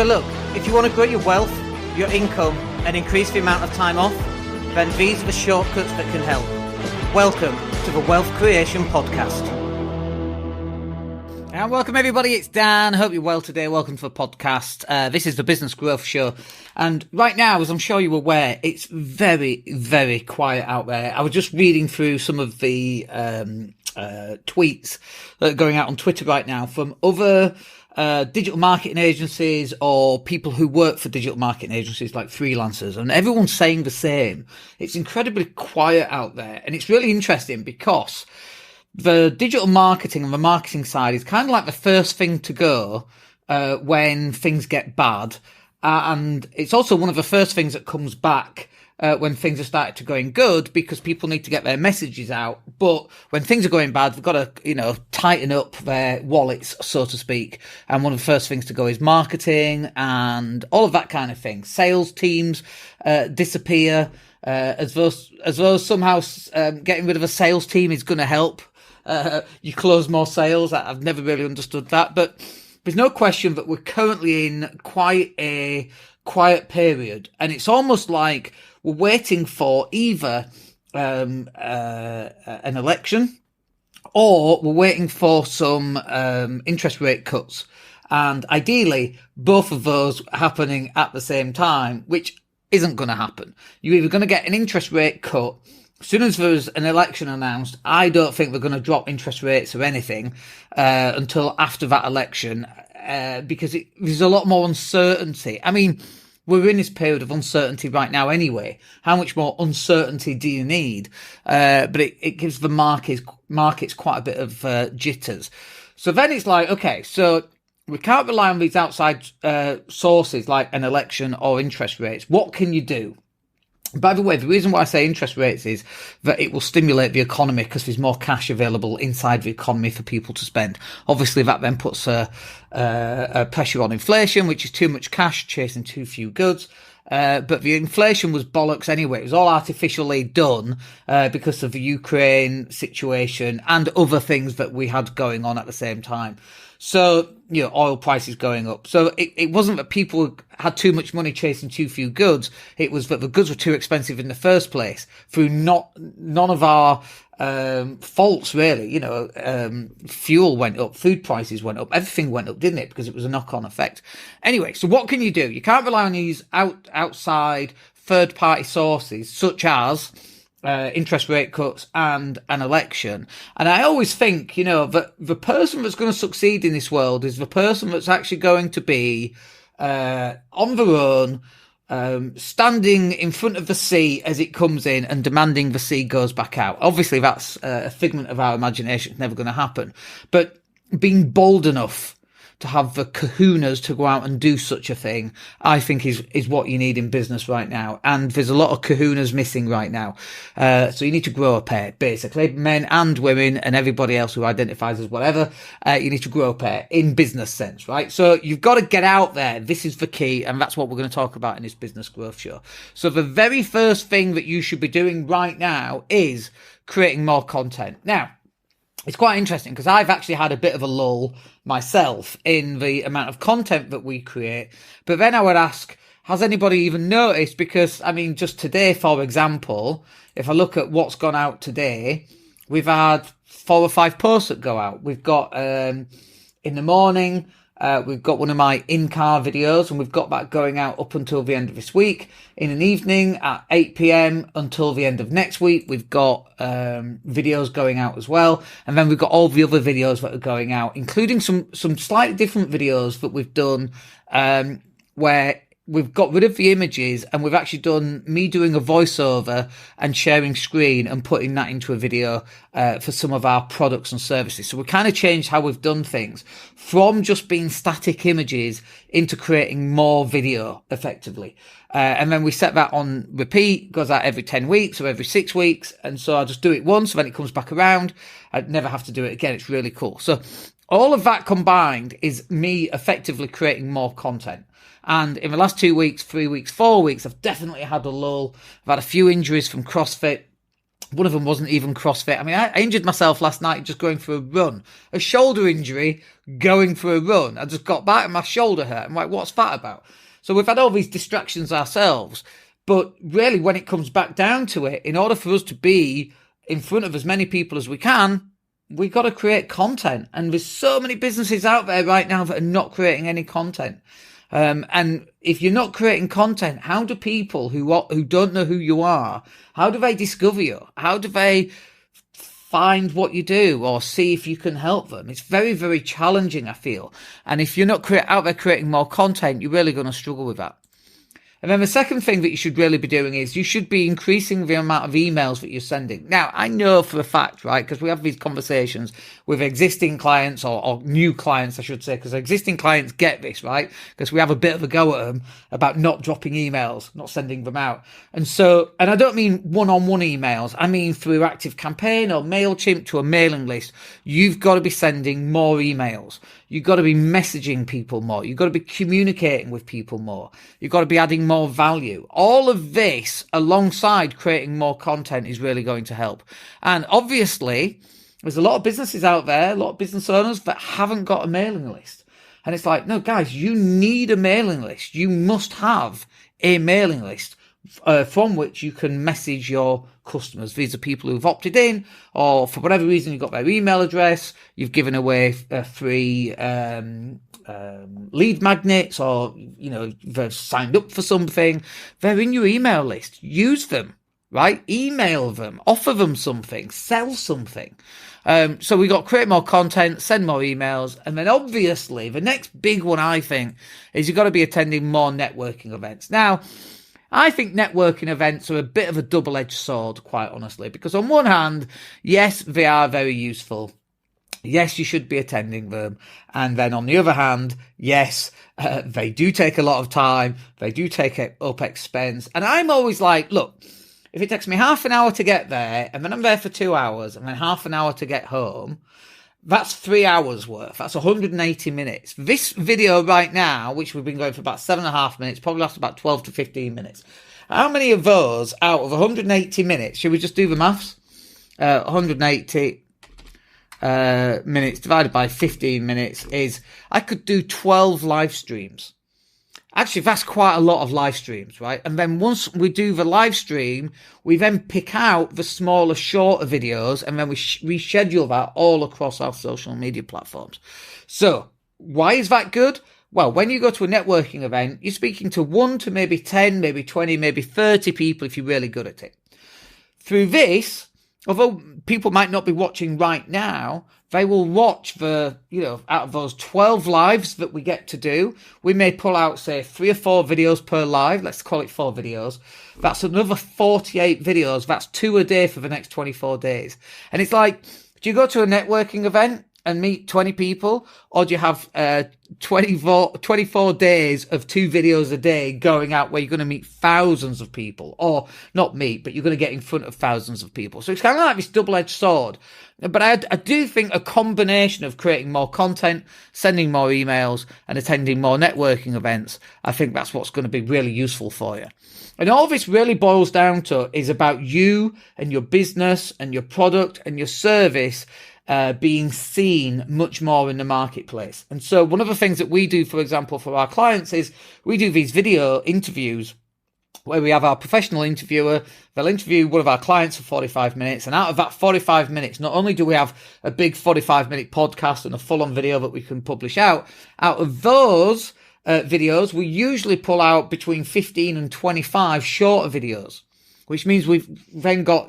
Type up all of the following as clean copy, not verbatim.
So look, if you want to grow your wealth, your income, and increase the amount of time off, then these are the shortcuts that can help. Welcome to the Wealth Creation Podcast. And welcome everybody, it's Dan. Hope you're well today. Welcome to the podcast. This is the Business Growth Show. And right now, as I'm sure you're aware, it's very, very quiet out there. I was just reading through some of the tweets that are going out on Twitter right now from other digital marketing agencies or people who work for digital marketing agencies like freelancers, and everyone's saying the same. It's incredibly quiet out there, and it's really interesting because the digital marketing and the marketing side is kind of like the first thing to go when things get bad, and it's also one of the first things that comes back when things are starting to going good, because people need to get their messages out. But when things are going bad, they've got to, tighten up their wallets, so to speak. And one of the first things to go is marketing and all of that kind of thing. Sales teams disappear as though somehow getting rid of a sales team is going to help you close more sales. I've never really understood that, but there's no question that we're currently in quite a quiet period, and it's almost like we're waiting for either an election, or we're waiting for some interest rate cuts, and ideally both of those happening at the same time, which isn't going to happen. You're either going to get an interest rate cut as soon as there's an election announced. I don't think they're going to drop interest rates or anything until after that election, because there's a lot more uncertainty. I mean, we're in this period of uncertainty right now anyway. How much more uncertainty do you need? But it gives the markets quite a bit of jitters. So then it's like, okay, so we can't rely on these outside sources like an election or interest rates. What can you do? By the way, the reason why I say interest rates is that it will stimulate the economy because there's more cash available inside the economy for people to spend. Obviously, that then puts a pressure on inflation, which is too much cash chasing too few goods. But the inflation was bollocks anyway. It was all artificially done because of the Ukraine situation and other things that we had going on at the same time. So, oil prices going up. So it wasn't that people had too much money chasing too few goods. It was that the goods were too expensive in the first place through none of our faults, really. Fuel went up, food prices went up, everything went up, didn't it? Because it was a knock-on effect. Anyway, so what can you do? You can't rely on these outside third-party sources, such as interest rate cuts and an election. And I always think, that the person that's going to succeed in this world is the person that's actually going to be on their own, standing in front of the sea as it comes in and demanding the sea goes back out. Obviously, that's a figment of our imagination. It's never going to happen. But being bold enough to have the kahunas to go out and do such a thing, I think is what you need in business right now. And there's a lot of kahunas missing right now. So you need to grow a pair, basically, men and women and everybody else who identifies as whatever. You need to grow a pair in business sense, right? So you've got to get out there. This is the key. And that's what we're going to talk about in this Business Growth Show. So the very first thing that you should be doing right now is creating more content. Now, it's quite interesting because I've actually had a bit of a lull myself in the amount of content that we create. But then I would ask, has anybody even noticed? Because, just today, for example, if I look at what's gone out today, we've had 4 or 5 posts that go out. We've got, in the morning, we've got one of my in-car videos, and we've got that going out up until the end of this week. In an evening at 8 p.m. until the end of next week, we've got videos going out as well. And then we've got all the other videos that are going out, including some slightly different videos that we've done where we've got rid of the images and we've actually done me doing a voiceover and sharing screen and putting that into a video for some of our products and services. So we kind of changed how we've done things from just being static images into creating more video effectively. And then we set that on repeat, goes out every 10 weeks or every 6 weeks. And so I just do it once, and then it comes back around. I'd never have to do it again. It's really cool. So all of that combined is me effectively creating more content. And in the last 2 weeks, 3 weeks, 4 weeks, I've definitely had a lull. I've had a few injuries from CrossFit. One of them wasn't even CrossFit. I mean, I injured myself last night just going for a run. A shoulder injury going for a run. I just got back and my shoulder hurt. I'm like, what's that about? So we've had all these distractions ourselves. But really, when it comes back down to it, in order for us to be in front of as many people as we can, we've got to create content. And there's so many businesses out there right now that are not creating any content. And if you're not creating content, how do people who don't know who you are, how do they discover you? How do they find what you do or see if you can help them? It's very, very challenging, I feel. And if you're not out there creating more content, you're really going to struggle with that. And then the second thing that you should really be doing is you should be increasing the amount of emails that you're sending. Now, I know for a fact, right, because we have these conversations with existing clients or new clients, I should say, because existing clients get this, right? Because we have a bit of a go at them about not dropping emails, not sending them out. And I don't mean one-on-one emails. I mean through ActiveCampaign or MailChimp to a mailing list. You've got to be sending more emails. You've got to be messaging people more. You've got to be communicating with people more. You've got to be adding more value. All of this alongside creating more content is really going to help. And obviously, there's a lot of businesses out there, a lot of business owners that haven't got a mailing list. And it's like, no, guys, you need a mailing list. You must have a mailing list from which you can message your customers. These are people who've opted in, or for whatever reason you've got their email address, you've given away free lead magnets, or they've signed up for something. They're in your email list. Use them, right? Email them, offer them something, sell something. So we got create more content, send more emails, and then obviously the next big one I think is you've got to be attending more networking events. Now, I think networking events are a bit of a double-edged sword, quite honestly, because on one hand, yes, they are very useful. Yes, you should be attending them. And then on the other hand, yes, they do take a lot of time. They do take up expense. And I'm always like, look, if it takes me half an hour to get there, and then I'm there for 2 hours, and then half an hour to get home, that's 3 hours worth. That's 180 minutes. This video right now, which we've been going for about 7.5 minutes, probably lasts about 12 to 15 minutes. How many of those out of 180 minutes, should we just do the maths? 180 minutes divided by 15 minutes is, I could do 12 live streams. Actually, that's quite a lot of live streams, right? And then once we do the live stream, we then pick out the smaller, shorter videos, and then we reschedule that all across our social media platforms. So why is that good? Well, when you go to a networking event, you're speaking to 1 to maybe 10, maybe 20, maybe 30 people if you're really good at it. Through this, although people might not be watching right now, they will watch out of those 12 lives that we get to do, we may pull out, say, 3 or 4 videos per live. Let's call it 4 videos. That's another 48 videos. That's 2 a day for the next 24 days. And it's like, do you go to a networking event and meet 20 people, or do you have 24 days of 2 videos a day going out where you're going to meet thousands of people, or not meet, but you're going to get in front of thousands of people? So it's kind of like this double-edged sword. But I do think a combination of creating more content, sending more emails, and attending more networking events, I think that's what's going to be really useful for you. And all this really boils down to is about you and your business and your product and your service being seen much more in the marketplace. And so one of the things that we do, for example, for our clients is we do these video interviews where we have our professional interviewer. They'll interview one of our clients for 45 minutes. And out of that 45 minutes, not only do we have a big 45-minute podcast and a full-on video that we can publish out of those videos, we usually pull out between 15 and 25 shorter videos, which means we've then got,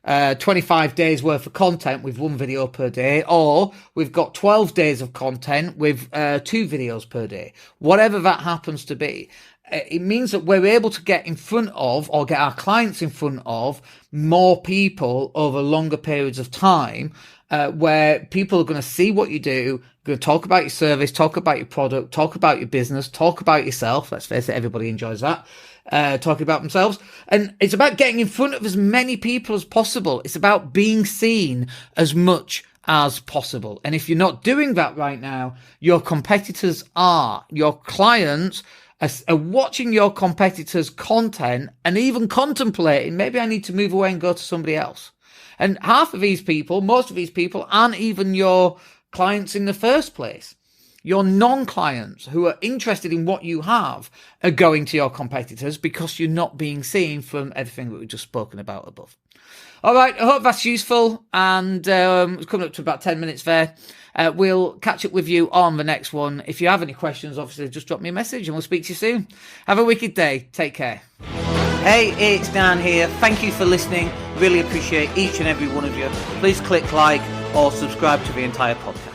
25 days worth of content with 1 video per day, or we've got 12 days of content with 2 videos per day, whatever that happens to be. It means that we're able to get in front of, or get our clients in front of, more people over longer periods of time, where people are going to see what you do, going to talk about your service, talk about your product, talk about your business, talk about yourself. Let's face it, everybody enjoys that. Talking about themselves. And it's about getting in front of as many people as possible. It's about being seen as much as possible. And if you're not doing that right now, your competitors are. Your clients are watching your competitors' content and even contemplating, maybe I need to move away and go to somebody else. And most of these people aren't even your clients in the first place. Your non-clients who are interested in what you have are going to your competitors because you're not being seen from everything that we've just spoken about above. All right, I hope that's useful, and it's coming up to about 10 minutes there. We'll catch up with you on the next one. If you have any questions, obviously, just drop me a message and we'll speak to you soon. Have a wicked day. Take care. Hey, it's Dan here. Thank you for listening. Really appreciate each and every one of you. Please click like or subscribe to the entire podcast.